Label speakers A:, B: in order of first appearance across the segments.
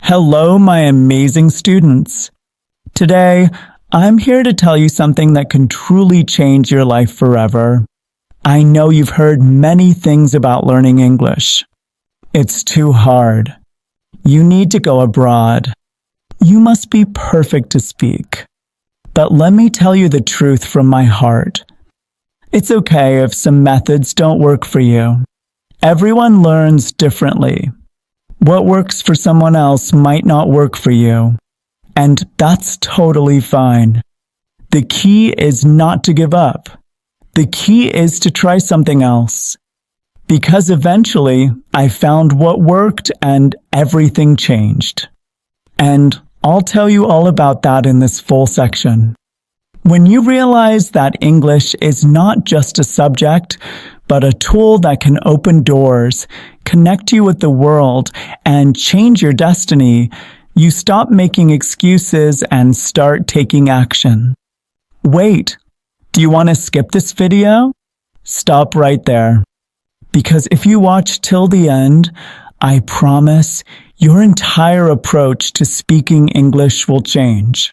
A: Hello, my amazing students. Today, I'm here to tell you something that can truly change your life forever. I know you've heard many things about learning English. It's too hard. You need to go abroad. You must be perfect to speak. But let me tell you the truth from my heart. It's okay if some methods don't work for you. Everyone learns differently. What works for someone else might not work for you. And that's totally fine. The key is not to give up. The key is to try something else. Because eventually, I found what worked and everything changed. And I'll tell you all about that in this full section. When you realize that English is not just a subject, but a tool that can open doors, connect you with the world, and change your destiny, you stop making excuses and start taking action. Wait, do you want to skip this video? Stop right there. Because if you watch till the end, I promise your entire approach to speaking English will change.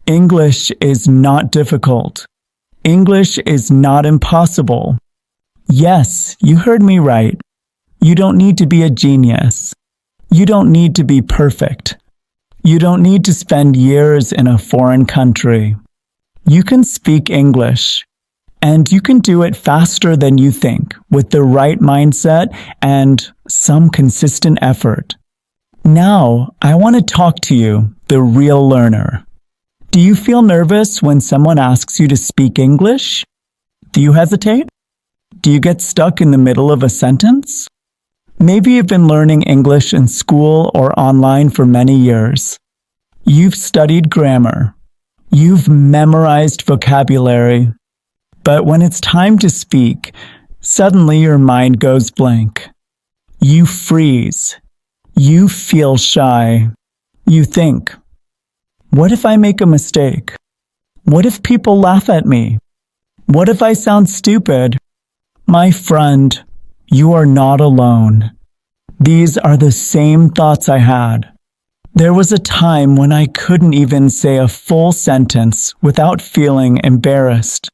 A: English is not difficult. English is not impossible. Yes, you heard me right. You don't need to be a genius. You don't need to be perfect. You don't need to spend years in a foreign country. You can speak English, and you can do it faster than you think with the right mindset and some consistent effort. Now, I want to talk to you, the real learner. Do you feel nervous when someone asks you to speak English? Do you hesitate? Do you get stuck in the middle of a sentence? Maybe you've been learning English in school or online for many years. You've studied grammar. You've memorized vocabulary. But when it's time to speak, suddenly your mind goes blank. You freeze. You feel shy. You think, what if I make a mistake? What if people laugh at me? What if I sound stupid? My friend, you are not alone. These are the same thoughts I had. There was a time when I couldn't even say a full sentence without feeling embarrassed.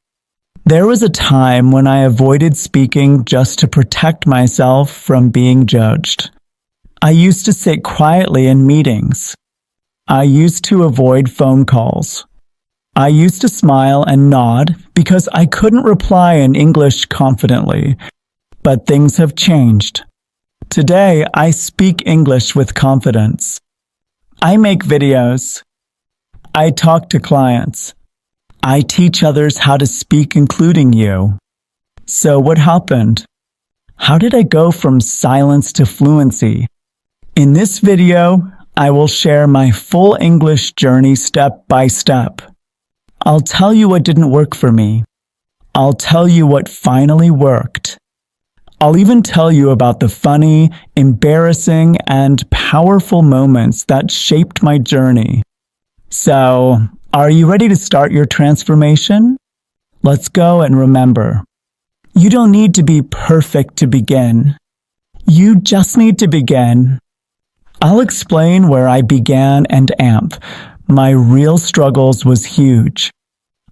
A: There was a time when I avoided speaking just to protect myself from being judged. I used to sit quietly in meetings. I used to avoid phone calls. I used to smile and nod because I couldn't reply in English confidently. But things have changed. Today, I speak English with confidence. I make videos. I talk to clients. I teach others how to speak, including you. So what happened? How did I go from silence to fluency? In this video, I will share my full English journey step by step. I'll tell you what didn't work for me. I'll tell you what finally worked. I'll even tell you about the funny, embarrassing, and powerful moments that shaped my journey. So, are you ready to start your transformation? Let's go, and remember, you don't need to be perfect to begin. You just need to begin. I'll explain where I began and am. My real struggles was huge.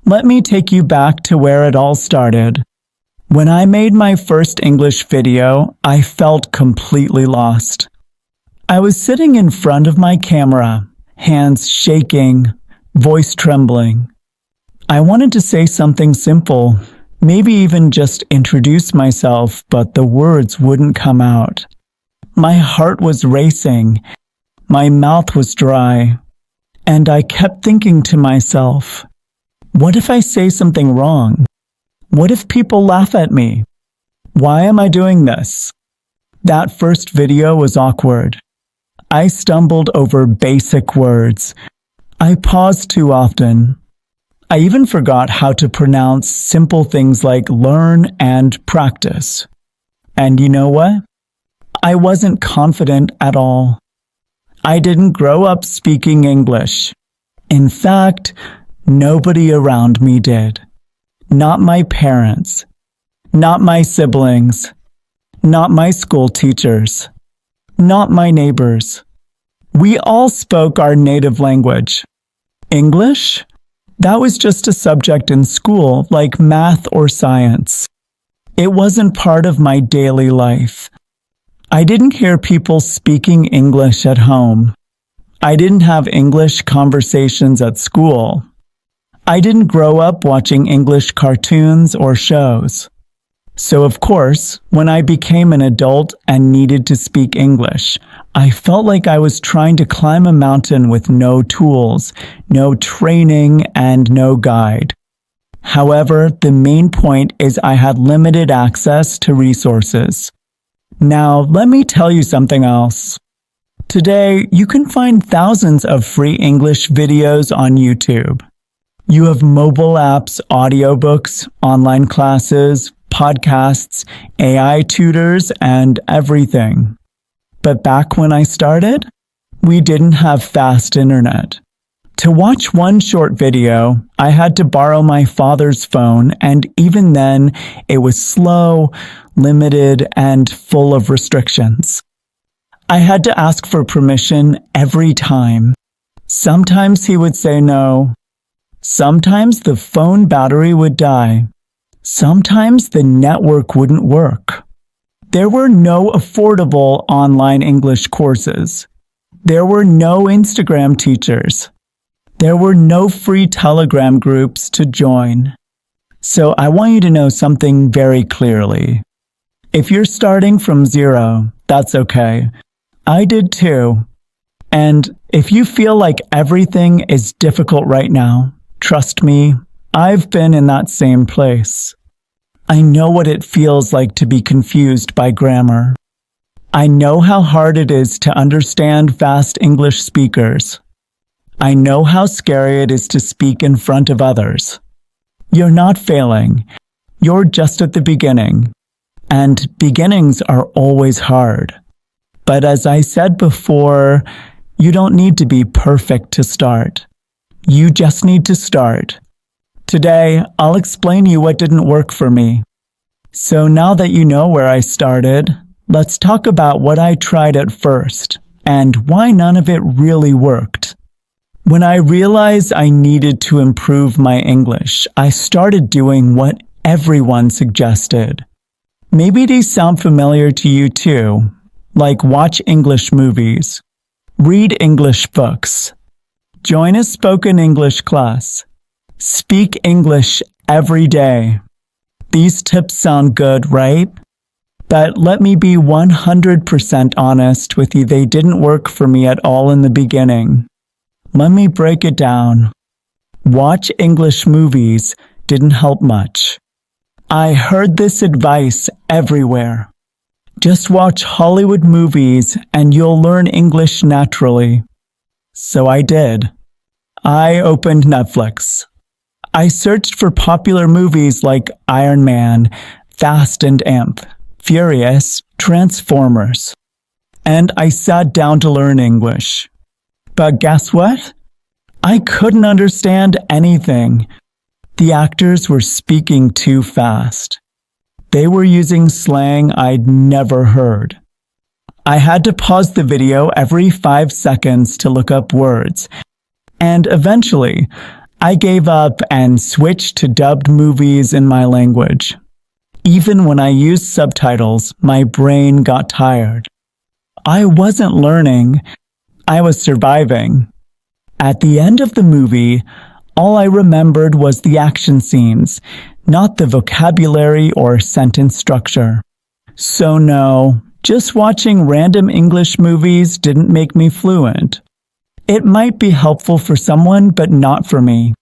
A: Let me take you back to where it all started. When I made my first English video, I felt completely lost. I was sitting in front of my camera, hands shaking, voice trembling. I wanted to say something simple, maybe even just introduce myself, but the words wouldn't come out. My heart was racing, my mouth was dry, and I kept thinking to myself, what if I say something wrong? What if people laugh at me? Why am I doing this? That first video was awkward. I stumbled over basic words. I paused too often. I even forgot how to pronounce simple things like learn and practice. And you know what? I wasn't confident at all. I didn't grow up speaking English. In fact, nobody around me did. Not my parents, not my siblings, not my school teachers, not my neighbors. We all spoke our native language. English? That was just a subject in school, like math or science. It wasn't part of my daily life. I didn't hear people speaking English at home. I didn't have English conversations at school. I didn't grow up watching English cartoons or shows. So of course, when I became an adult and needed to speak English, I felt like I was trying to climb a mountain with no tools, no training, and no guide. However, the main point is I had limited access to resources. Now, let me tell you something else. Today, you can find thousands of free English videos on YouTube. You have mobile apps, audiobooks, online classes, podcasts, AI tutors, and everything. But back when I started, we didn't have fast internet. To watch one short video, I had to borrow my father's phone, and even then, it was slow, limited, and full of restrictions. I had to ask for permission every time. Sometimes he would say no. Sometimes the phone battery would die. Sometimes the network wouldn't work. There were no affordable online English courses. There were no Instagram teachers. There were no free Telegram groups to join. So I want you to know something very clearly. If you're starting from zero, that's okay. I did too. And if you feel like everything is difficult right now, trust me, I've been in that same place. I know what it feels like to be confused by grammar. I know how hard it is to understand fast English speakers. I know how scary it is to speak in front of others. You're not failing. You're just at the beginning. And beginnings are always hard. But as I said before, you don't need to be perfect to start. You just need to start. Today, I'll explain to you what didn't work for me. So now that you know where I started, let's talk about what I tried at first and why none of it really worked. When I realized I needed to improve my English, I started doing what everyone suggested. Maybe these sound familiar to you too, like watch English movies, read English books, join a spoken English class, speak English every day. These tips sound good, right? But let me be 100% honest with you, they didn't work for me at all in the beginning. Let me break it down. Watch English movies didn't help much. I heard this advice everywhere. Just watch Hollywood movies and you'll learn English naturally. So I did. I opened Netflix. I searched for popular movies like Iron Man, Fast and Amp, Furious, Transformers. And I sat down to learn English. But guess what? I couldn't understand anything. The actors were speaking too fast. They were using slang I'd never heard. I had to pause the video every 5 seconds to look up words. And eventually, I gave up and switched to dubbed movies in my language. Even when I used subtitles, my brain got tired. I wasn't learning. I was surviving. At the end of the movie, all I remembered was the action scenes, not the vocabulary or sentence structure. So no, just watching random English movies didn't make me fluent. It might be helpful for someone, but not for me.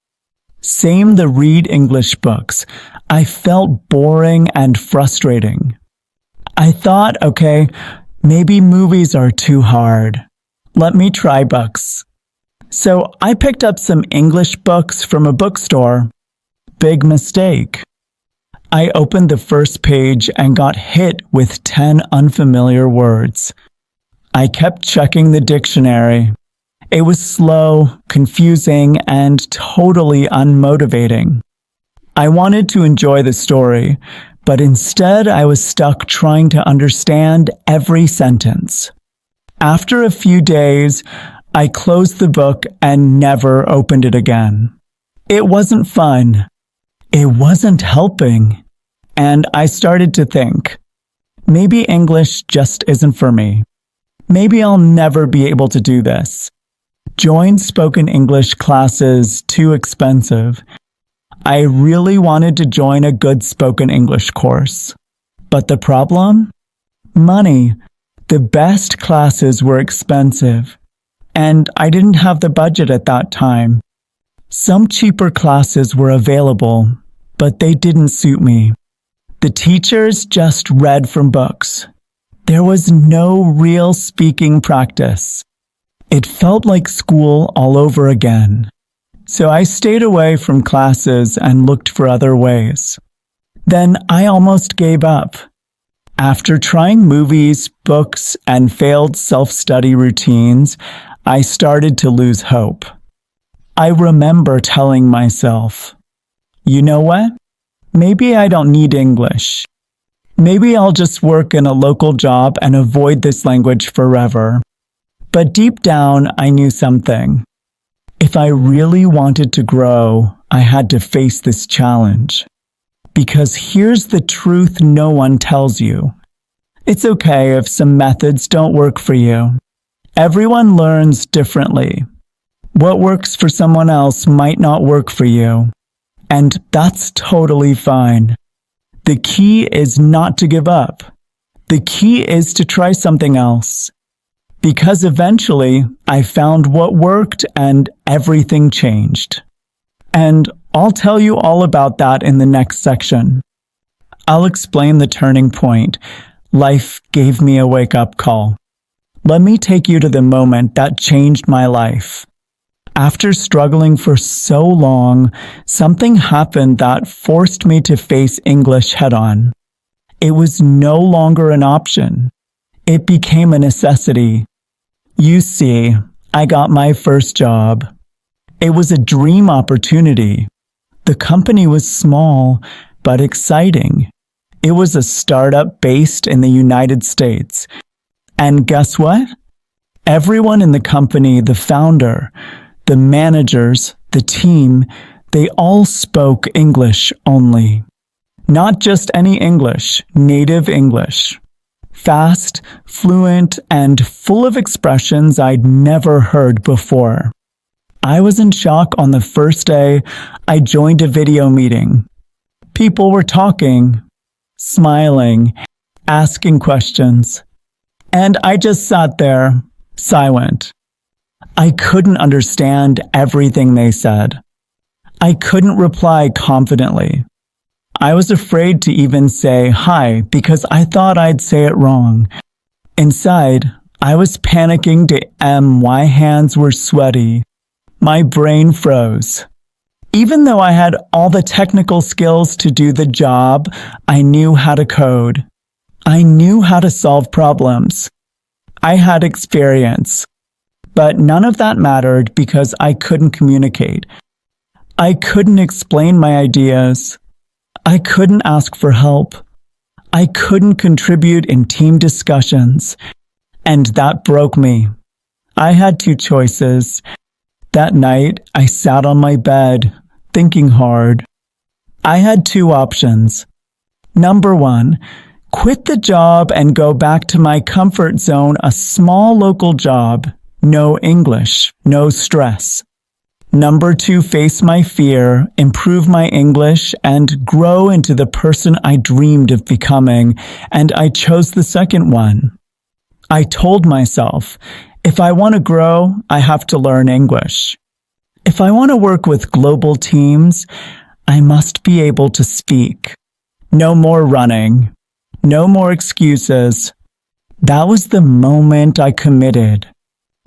A: Same the read English books. I felt boring and frustrating. I thought, okay, maybe movies are too hard. Let me try books. So I picked up some English books from a bookstore. Big mistake. I opened the first page and got hit with 10 unfamiliar words. I kept checking the dictionary. It was slow, confusing, and totally unmotivating. I wanted to enjoy the story, but instead I was stuck trying to understand every sentence. After a few days, I closed the book and never opened it again. It wasn't fun. It wasn't helping. And I started to think, maybe English just isn't for me. Maybe I'll never be able to do this. Join spoken English classes too expensive. I really wanted to join a good spoken English course. But the problem? Money. The best classes were expensive, and I didn't have the budget at that time. Some cheaper classes were available, but they didn't suit me. The teachers just read from books. There was no real speaking practice. It felt like school all over again. So I stayed away from classes and looked for other ways. Then I almost gave up. After trying movies, books, and failed self-study routines, I started to lose hope. I remember telling myself, you know what? Maybe I don't need English. Maybe I'll just work in a local job and avoid this language forever. But deep down, I knew something. If I really wanted to grow, I had to face this challenge. Because here's the truth no one tells you. It's okay if some methods don't work for you. Everyone learns differently. What works for someone else might not work for you. And that's totally fine. The key is not to give up. The key is to try something else. Because eventually, I found what worked and everything changed. And I'll tell you all about that in the next section. I'll explain the turning point. Life gave me a wake-up call. Let me take you to the moment that changed my life. After struggling for so long, something happened that forced me to face English head-on. It was no longer an option. It became a necessity. You see, I got my first job. It was a dream opportunity. The company was small, but exciting. It was a startup based in the United States. And guess what? Everyone in the company, the founder, the managers, the team, they all spoke English only. Not just any English, native English. Fast, fluent, and full of expressions I'd never heard before. I was in shock on the first day I joined a video meeting. People were talking, smiling, asking questions. And I just sat there, silent. I couldn't understand everything they said. I couldn't reply confidently. I was afraid to even say hi because I thought I'd say it wrong. Inside, I was panicking to my hands were sweaty. My brain froze. Even though I had all the technical skills to do the job, I knew how to code. I knew how to solve problems. I had experience. But none of that mattered because I couldn't communicate. I couldn't explain my ideas. I couldn't ask for help. I couldn't contribute in team discussions. And that broke me. I had two choices. That night, I sat on my bed, thinking hard. I had two options. Number one, quit the job and go back to my comfort zone, a small local job. No English, no stress. Number two, face my fear, improve my English, and grow into the person I dreamed of becoming, and I chose the second one. I told myself, if I want to grow, I have to learn English. If I want to work with global teams, I must be able to speak. No more running. No more excuses. That was the moment I committed.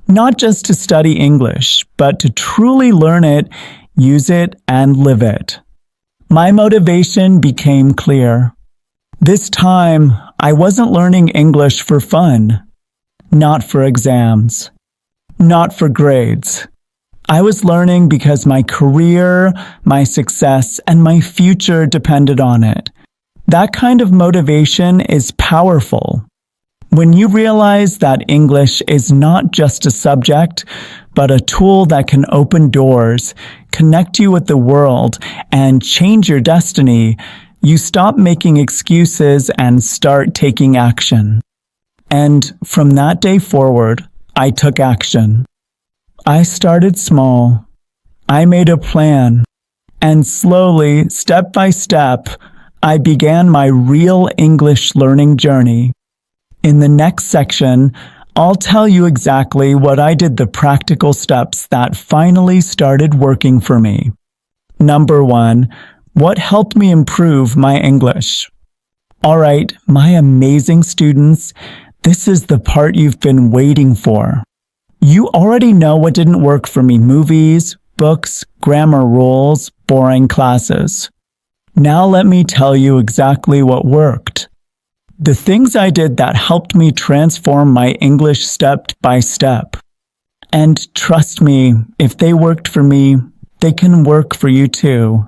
A: Not just to study English, but to truly learn it, use it, and live it. My motivation became clear. This time, I wasn't learning English for fun. Not for exams. Not for grades. I was learning because my career, my success, and my future depended on it. That kind of motivation is powerful. When you realize that English is not just a subject, but a tool that can open doors, connect you with the world, and change your destiny, you stop making excuses and start taking action. And from that day forward, I took action. I started small. I made a plan. And slowly, step by step, I began my real English learning journey. In the next section, I'll tell you exactly what I did, the practical steps that finally started working for me. Number 1, what helped me improve my English? All right, my amazing students, this is the part you've been waiting for. You already know what didn't work for me: movies, books, grammar rules, boring classes. Now let me tell you exactly what worked. The things I did that helped me transform my English step by step. And trust me, if they worked for me, they can work for you too.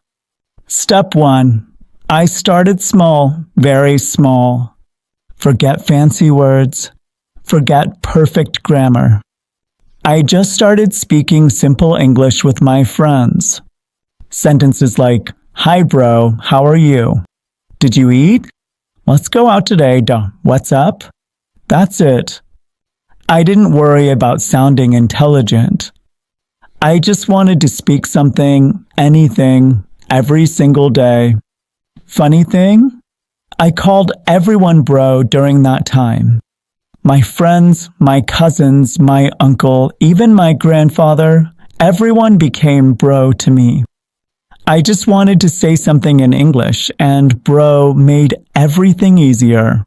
A: Step 1. I started small, very small. Forget fancy words. Forget perfect grammar. I just started speaking simple English with my friends. Sentences like, "Hi bro, how are you? Did you eat? Let's go out today. What's up?" That's it. I didn't worry about sounding intelligent. I just wanted to speak something, anything, every single day. Funny thing? I called everyone bro during that time. My friends, my cousins, my uncle, even my grandfather, everyone became bro to me. I just wanted to say something in English, and bro made everything easier.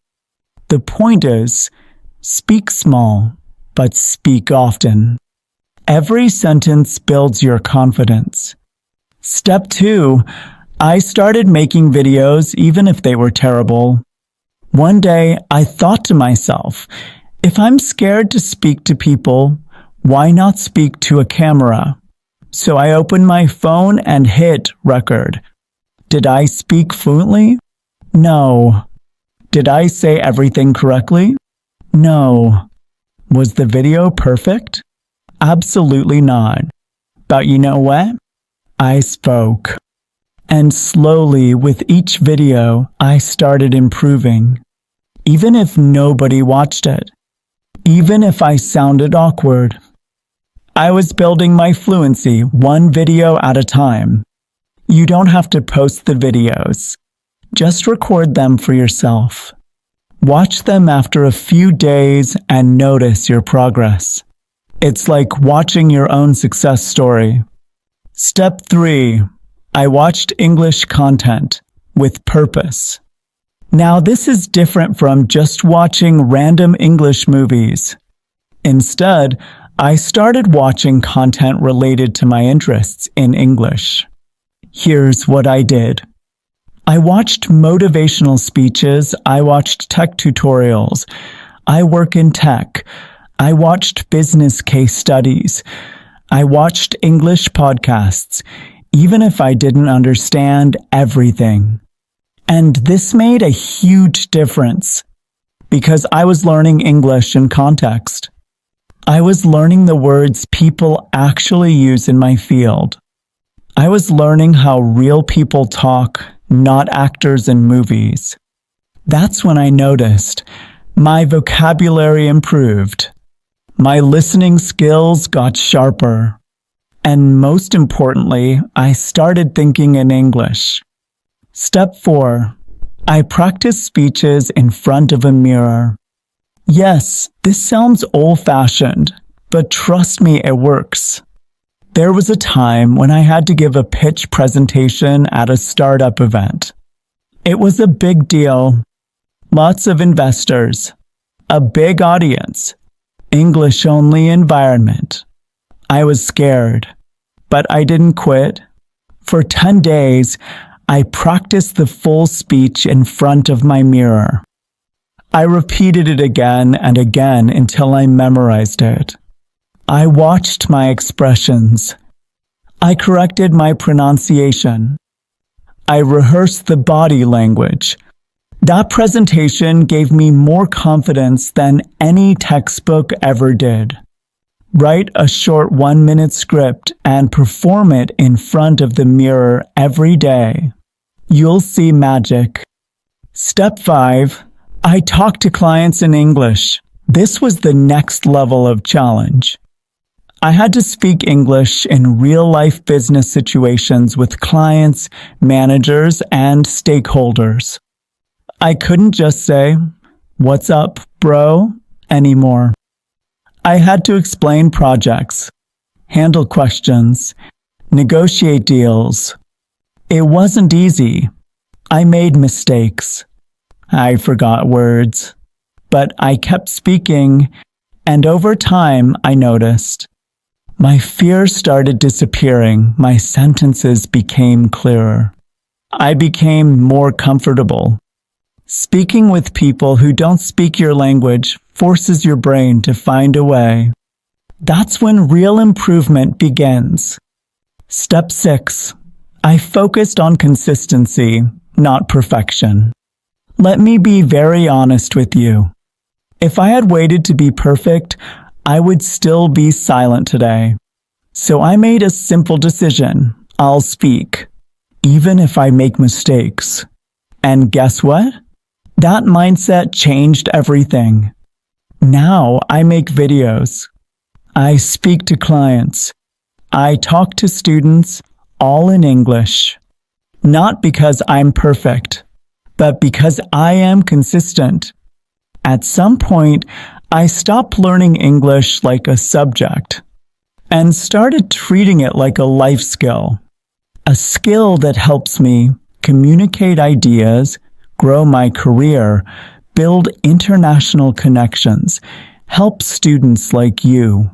A: The point is, speak small, but speak often. Every sentence builds your confidence. Step 2, I started making videos even if they were terrible. One day, I thought to myself, if I'm scared to speak to people, why not speak to a camera? So I opened my phone and hit record. Did I speak fluently? No. Did I say everything correctly? No. Was the video perfect? Absolutely not. But you know what? I spoke. And slowly, with each video, I started improving. Even if nobody watched it. Even if I sounded awkward. I was building my fluency one video at a time. You don't have to post the videos. Just record them for yourself. Watch them after a few days and notice your progress. It's like watching your own success story. Step 3. I watched English content with purpose. Now this is different from just watching random English movies. Instead, I started watching content related to my interests in English. Here's what I did. I watched motivational speeches, I watched tech tutorials, I work in tech, I watched business case studies, I watched English podcasts, even if I didn't understand everything. And this made a huge difference because I was learning English in context. I was learning the words people actually use in my field. I was learning how real people talk, not actors in movies. That's when I noticed my vocabulary improved. My listening skills got sharper. And most importantly, I started thinking in English. Step 4. I practiced speeches in front of a mirror. Yes, this sounds old-fashioned, but trust me, it works. There was a time when I had to give a pitch presentation at a startup event. It was a big deal. Lots of investors. A big audience. English-only environment. I was scared, but I didn't quit. For 10 days, I practiced the full speech in front of my mirror. I repeated it again and again until I memorized it. I watched my expressions. I corrected my pronunciation. I rehearsed the body language. That presentation gave me more confidence than any textbook ever did. Write a short 1-minute script and perform it in front of the mirror every day. You'll see magic. Step 5. I talk to clients in English. This was the next level of challenge. I had to speak English in real-life business situations with clients, managers, and stakeholders. I couldn't just say, "What's up, bro?" anymore. I had to explain projects, handle questions, negotiate deals. It wasn't easy. I made mistakes. I forgot words. But I kept speaking, and over time I noticed. My fear started disappearing. My sentences became clearer. I became more comfortable. Speaking with people who don't speak your language forces your brain to find a way. That's when real improvement begins. Step 6. I focused on consistency, not perfection. Let me be very honest with you. If I had waited to be perfect, I would still be silent today. So I made a simple decision. I'll speak, even if I make mistakes. And guess what? That mindset changed everything. Now I make videos. I speak to clients. I talk to students, all in English. Not because I'm perfect, but because I am consistent. At some point, I stopped learning English like a subject and started treating it like a life skill, a skill that helps me communicate ideas, grow my career, build international connections, help students like you.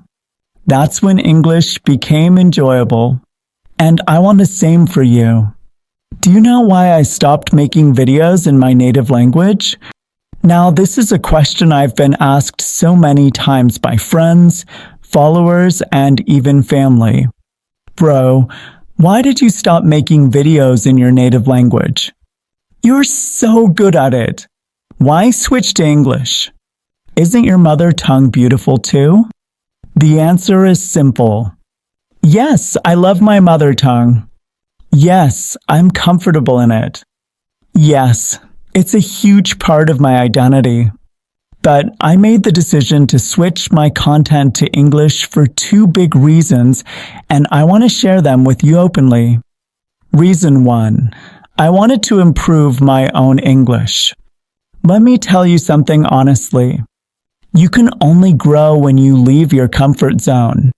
A: That's when English became enjoyable, and I want the same for you. Do you know why I stopped making videos in my native language? Now, this is a question I've been asked so many times by friends, followers, and even family. Bro, why did you stop making videos in your native language? You're so good at it. Why switch to English? Isn't your mother tongue beautiful too? The answer is simple. Yes, I love my mother tongue. Yes, I'm comfortable in it. Yes, it's a huge part of my identity. But I made the decision to switch my content to English for 2 big reasons, and I want to share them with you openly. Reason 1. I wanted to improve my own English. Let me tell you something honestly. You can only grow when you leave your comfort zone.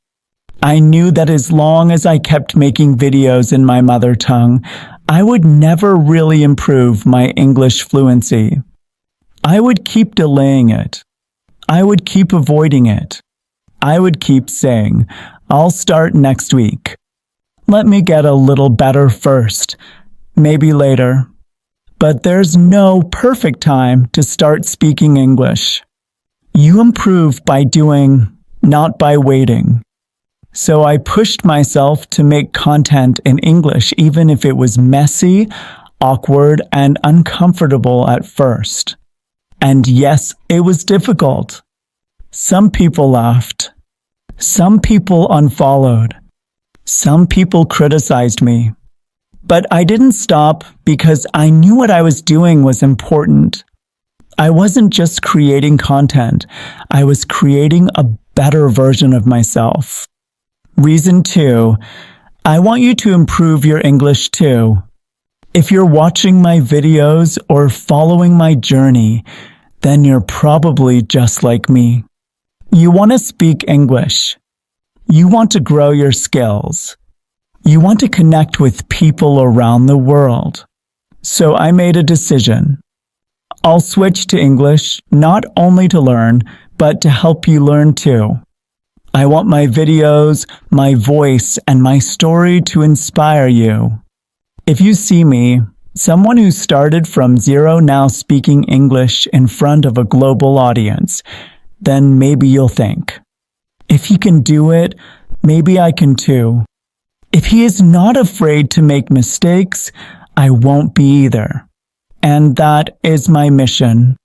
A: I knew that as long as I kept making videos in my mother tongue, I would never really improve my English fluency. I would keep delaying it. I would keep avoiding it. I would keep saying, "I'll start next week. Let me get a little better first. Maybe later." But there's no perfect time to start speaking English. You improve by doing, not by waiting. So I pushed myself to make content in English even if it was messy, awkward, and uncomfortable at first. And yes, it was difficult. Some people laughed. Some people unfollowed. Some people criticized me. But I didn't stop because I knew what I was doing was important. I wasn't just creating content. I was creating a better version of myself. Reason 2, I want you to improve your English too. If you're watching my videos or following my journey, then you're probably just like me. You want to speak English. You want to grow your skills. You want to connect with people around the world. So I made a decision. I'll switch to English not only to learn, but to help you learn too. I want my videos, my voice, and my story to inspire you. If you see me, someone who started from zero now speaking English in front of a global audience, then maybe you'll think, if he can do it, maybe I can too. If he is not afraid to make mistakes, I won't be either. and that is my mission.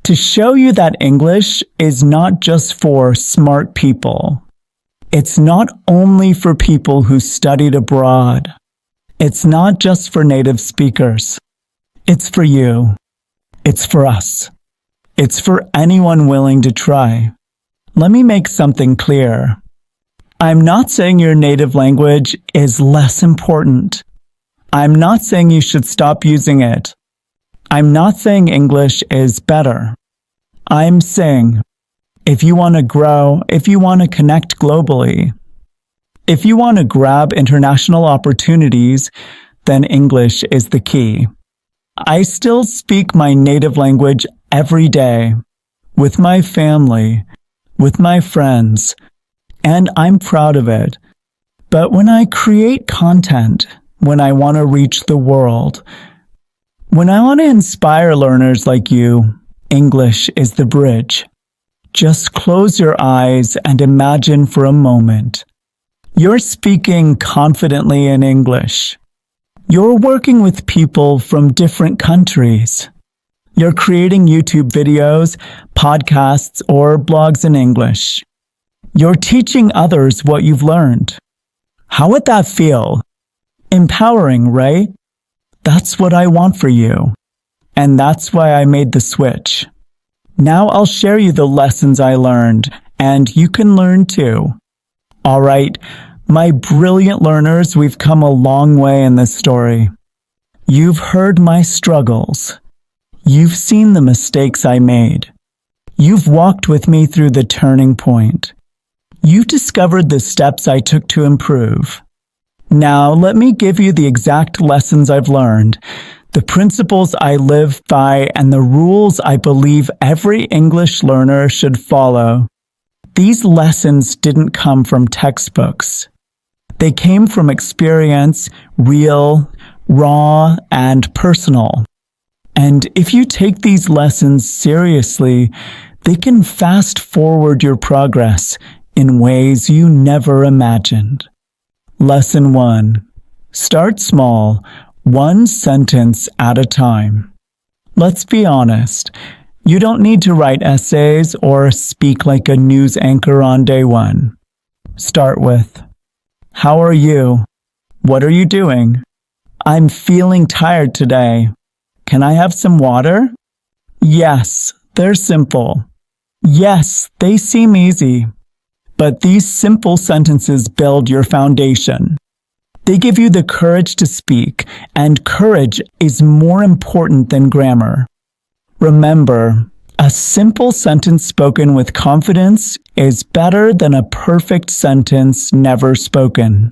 A: To show you that English is not just for smart people. It's not only for people who studied abroad. It's not just for native speakers. It's for you. It's for us. It's for anyone willing to try. Let me make something clear. I'm not saying your native language is less important. I'm not saying you should stop using it. I'm not saying English is better. I'm saying if you want to grow, if you want to connect globally, if you want to grab international opportunities, then English is the key. I still speak my native language every day, with my family, with my friends, and I'm proud of it. But when I create content, when I want to reach the world, when I want to inspire learners like you, English is the bridge. Just close your eyes and imagine for a moment. You're speaking confidently in English. You're working with people from different countries. You're creating YouTube videos, podcasts, or blogs in English. You're teaching others what you've learned. How would that feel? Empowering, right? That's what I want for you. And that's why I made the switch. Now I'll share you the lessons I learned, and you can learn too. All right, my brilliant learners, we've come a long way in this story. You've heard my struggles. You've seen the mistakes I made. You've walked with me through the turning point. You've discovered the steps I took to improve. Now, let me give you the exact lessons I've learned, the principles I live by, and the rules I believe every English learner should follow. These lessons didn't come from textbooks. They came from experience, real, raw, and personal. And if you take these lessons seriously, they can fast forward your progress in ways you never imagined. Lesson 1. Start small, one sentence at a time. Let's be honest. You don't need to write essays or speak like a news anchor on day 1. Start with, how are you? What are you doing? I'm feeling tired today. Can I have some water? Yes, they're simple. Yes, they seem easy. But these simple sentences build your foundation. They give you the courage to speak, and courage is more important than grammar. Remember, a simple sentence spoken with confidence is better than a perfect sentence never spoken.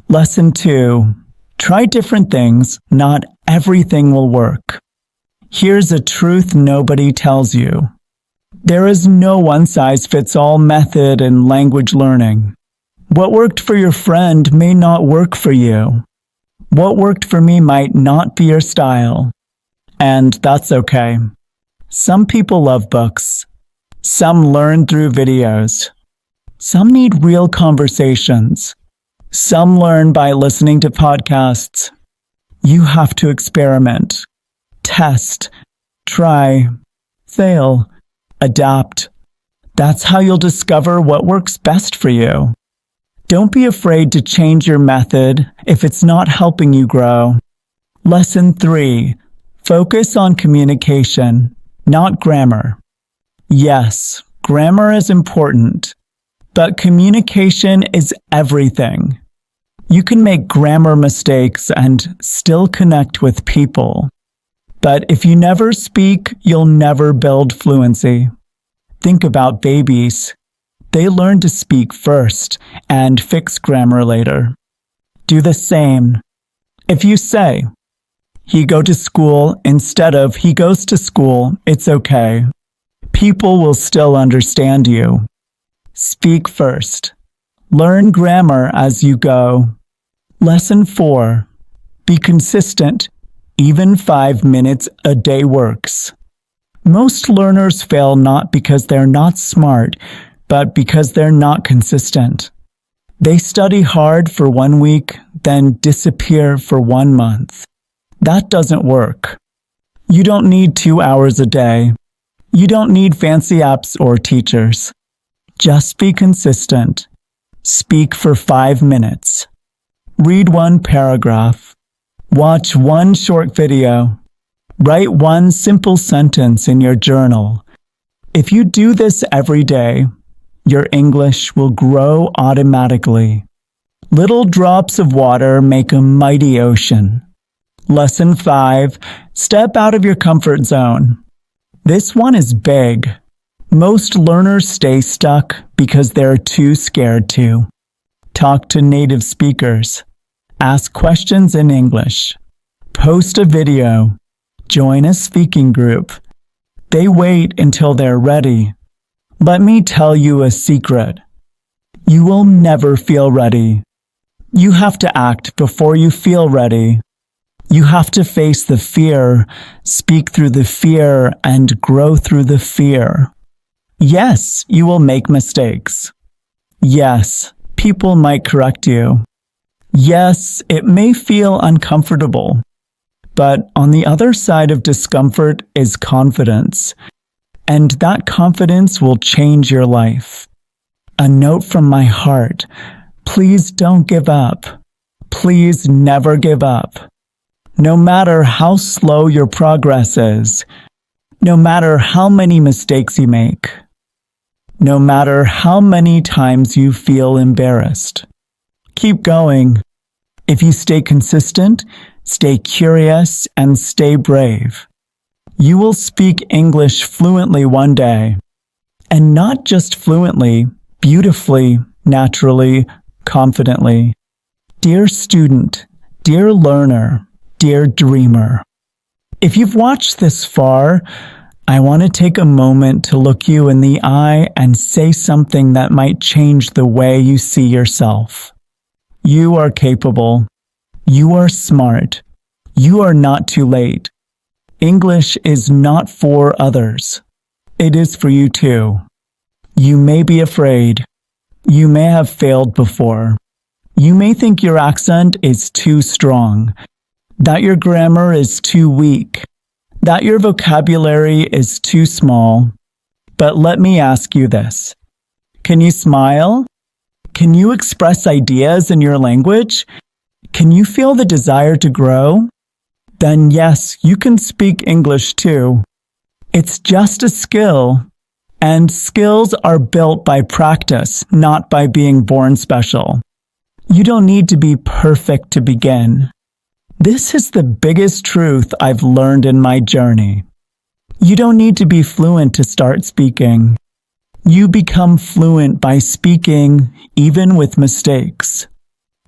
A: Lesson 2. Try different things. Not everything will work. Here's a truth nobody tells you. There is no one-size-fits-all method in language learning. What worked for your friend may not work for you. What worked for me might not be your style. And that's okay. Some people love books. Some learn through videos. Some need real conversations. Some learn by listening to podcasts. You have to experiment, test, try, fail, adapt. That's how you'll discover what works best for you. Don't be afraid to change your method if it's not helping you grow. Lesson 3. Focus on communication, not grammar. Yes, grammar is important, but communication is everything. You can make grammar mistakes and still connect with people. But if you never speak, you'll never build fluency. Think about babies. They learn to speak first and fix grammar later. Do the same. If you say, he go to school instead of he goes to school, it's okay. People will still understand you. Speak first. Learn grammar as you go. Lesson 4. Be consistent. Even 5 minutes a day works. Most learners fail not because they're not smart, but because they're not consistent. They study hard for 1 week, then disappear for 1 month. That doesn't work. You don't need 2 hours a day. You don't need fancy apps or teachers. Just be consistent. Speak for 5 minutes. Read 1 paragraph. Watch 1 short video. Write 1 simple sentence in your journal. If you do this every day, your English will grow automatically. Little drops of water make a mighty ocean. Lesson 5. Step out of your comfort zone. This one is big. Most learners stay stuck because they're too scared to. Talk to native speakers. Ask questions in English. Post a video. Join a speaking group. They wait until they're ready. Let me tell you a secret. You will never feel ready. You have to act before you feel ready. You have to face the fear, speak through the fear, and grow through the fear. Yes, you will make mistakes. Yes, people might correct you. Yes, it may feel uncomfortable. But on the other side of discomfort is confidence. And that confidence will change your life. A note from my heart. Please don't give up. Please never give up. No matter how slow your progress is, no matter how many mistakes you make, no matter how many times you feel embarrassed, keep going. If you stay consistent, stay curious, and stay brave, you will speak English fluently one day. And not just fluently, beautifully, naturally, confidently. Dear student, dear learner, dear dreamer, if you've watched this far, I want to take a moment to look you in the eye and say something that might change the way you see yourself. You are capable. You are smart. You are not too late. English is not for others. It is for you too. You may be afraid. You may have failed before. You may think your accent is too strong, that your grammar is too weak, that your vocabulary is too small. But let me ask you this. Can you smile? Can you express ideas in your language? Can you feel the desire to grow? Then yes, you can speak English too. It's just a skill. And skills are built by practice, not by being born special. You don't need to be perfect to begin. This is the biggest truth I've learned in my journey. You don't need to be fluent to start speaking. You become fluent by speaking, even with mistakes.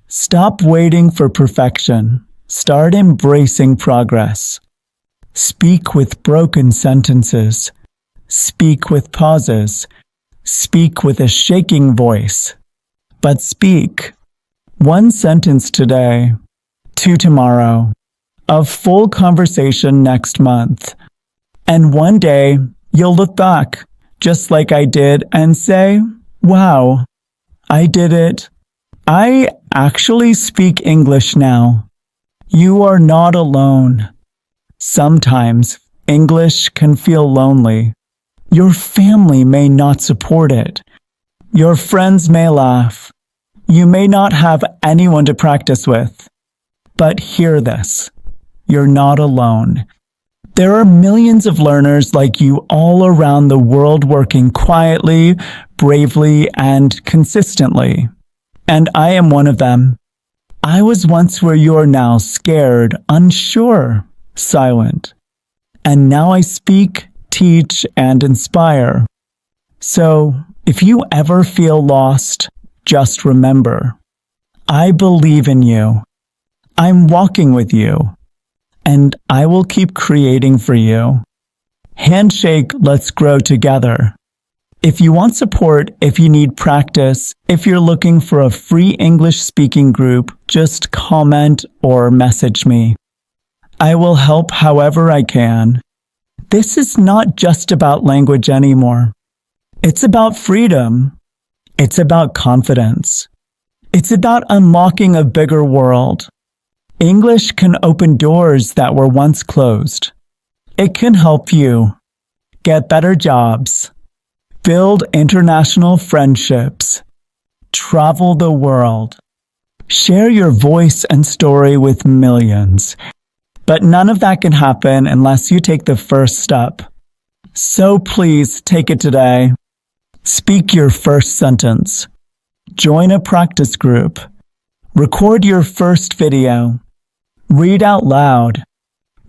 A: Stop waiting for perfection. Start embracing progress. Speak with broken sentences. Speak with pauses. Speak with a shaking voice. But speak. 1 sentence today, 2 tomorrow, a full conversation next month. And one day, you'll look back, just like I did, and say, wow, I did it. I actually speak English now. You are not alone. Sometimes, English can feel lonely. Your family may not support it. Your friends may laugh. You may not have anyone to practice with. But hear this. You're not alone. There are millions of learners like you all around the world working quietly, bravely, and consistently. And I am one of them. I was once where you are now, scared, unsure, silent. And now I speak, teach, and inspire. So, if you ever feel lost, just remember, I believe in you. I'm walking with you. And I will keep creating for you. Handshake, let's grow together. If you want support, if you need practice, if you're looking for a free English speaking group, just comment or message me. I will help however I can. This is not just about language anymore. It's about freedom. It's about confidence. It's about unlocking a bigger world. English can open doors that were once closed. It can help you get better jobs, build international friendships, travel the world, share your voice and story with millions. But none of that can happen unless you take the first step. So please take it today. Speak your first sentence. Join a practice group. Record your first video. Read out loud.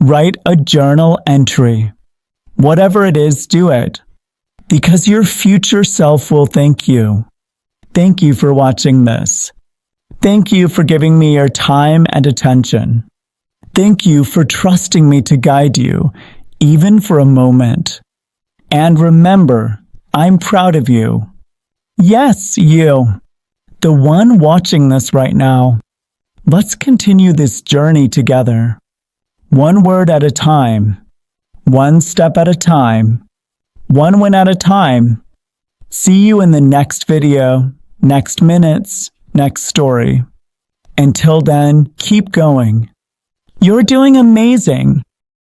A: Write a journal entry. Whatever it is, do it. Because your future self will thank you. Thank you for watching this. Thank you for giving me your time and attention. Thank you for trusting me to guide you, even for a moment. And remember, I'm proud of you. Yes, you. The one watching this right now. Let's continue this journey together. One word at a time. One step at a time. One win at a time. See you in the next video, next minutes, next story. Until then, keep going. You're doing amazing.